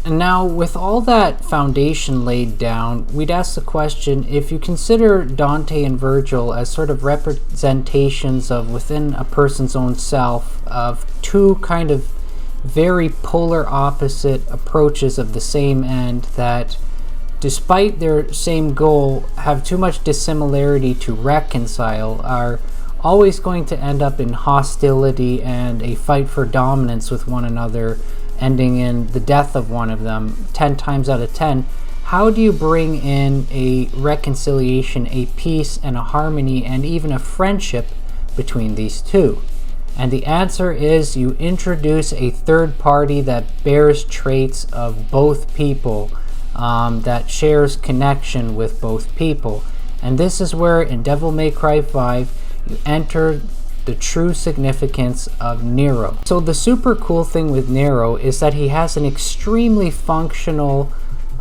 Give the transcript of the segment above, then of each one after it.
And now, with all that foundation laid down, we'd ask the question, if you consider Dante and Vergil as sort of representations of within a person's own self of two kind of very polar opposite approaches of the same end that, despite their same goal, have too much dissimilarity to reconcile, are always going to end up in hostility and a fight for dominance with one another, ending in the death of one of them 10 times out of 10, how do you bring in a reconciliation, a peace, and a harmony, and even a friendship between these two? And the answer is you introduce a third party that bears traits of both people, that shares connection with both people. And this is where in Devil May Cry 5 you enter the true significance of Nero. So the super cool thing with Nero is that he has an extremely functional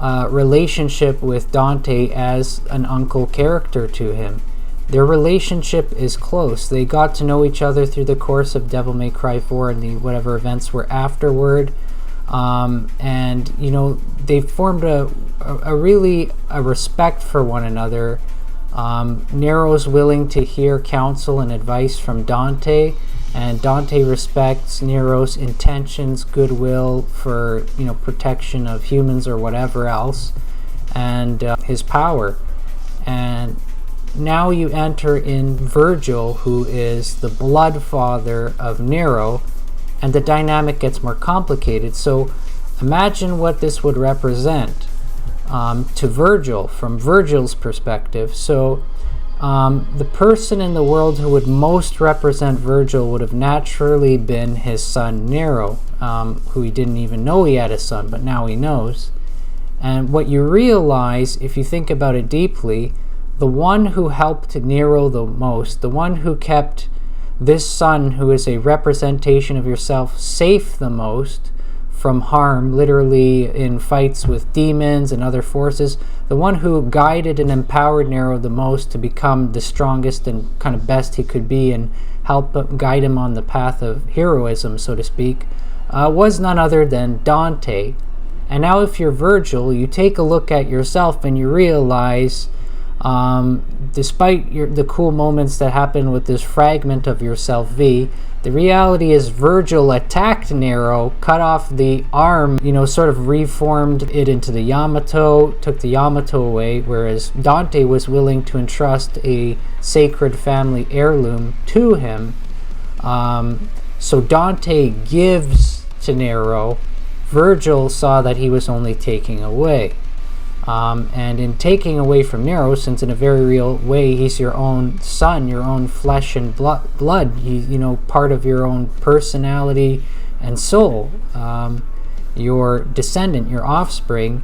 relationship with Dante as an uncle character to him. Their relationship is close. They got to know each other through the course of Devil May Cry 4 and the whatever events were afterward. And you know, they formed a really respect for one another. Nero's willing to hear counsel and advice from Dante, and Dante respects Nero's intentions, goodwill for, you know, protection of humans or whatever else, and his power. And now you enter in Vergil, who is the blood father of Nero, and the dynamic gets more complicated. So imagine what this would represent to Vergil, from Vergil's perspective. So the person in the world who would most represent Vergil would have naturally been his son Nero, who he didn't even know he had a son, but now he knows. And what you realize, if you think about it deeply, the one who helped Nero the most, the one who kept this son, who is a representation of yourself, safe the most from harm, literally in fights with demons and other forces, the one who guided and empowered Nero the most to become the strongest and kind of best he could be and help guide him on the path of heroism, so to speak, was none other than Dante. And now if you're Vergil, you take a look at yourself and you realize, despite the cool moments that happen with this fragment of yourself V, the reality is Vergil attacked Nero, cut off the arm, you know, sort of reformed it into the Yamato, took the Yamato away, whereas Dante was willing to entrust a sacred family heirloom to him. So Dante gives to Nero. Vergil saw that he was only taking away. And in taking away from Nero, since in a very real way he's your own son, your own flesh and blood, you know, part of your own personality and soul, your descendant, your offspring,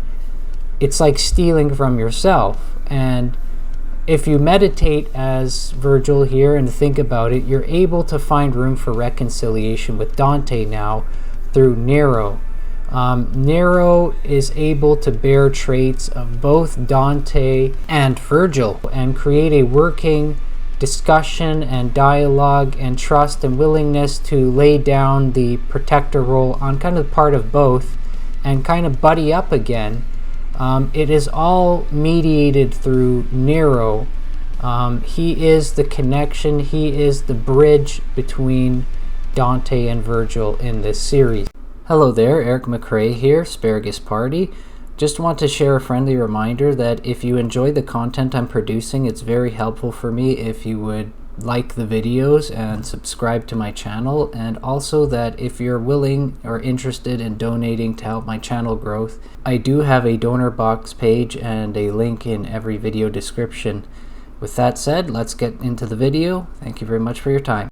it's like stealing from yourself. And if you meditate as Vergil here and think about it, you're able to find room for reconciliation with Dante now through Nero. Nero is able to bear traits of both Dante and Vergil and create a working discussion and dialogue and trust and willingness to lay down the protector role on kind of part of both and kind of buddy up again. It is all mediated through Nero. He is the connection, he is the bridge between Dante and Vergil in this series. Hello there, Eric McRae here, Asparagus Party. Just want to share a friendly reminder that if you enjoy the content I'm producing, it's very helpful for me if you would like the videos and subscribe to my channel, and also that if you're willing or interested in donating to help my channel growth, I do have a donor box page and a link in every video description. With that said, let's get into the video. Thank you very much for your time.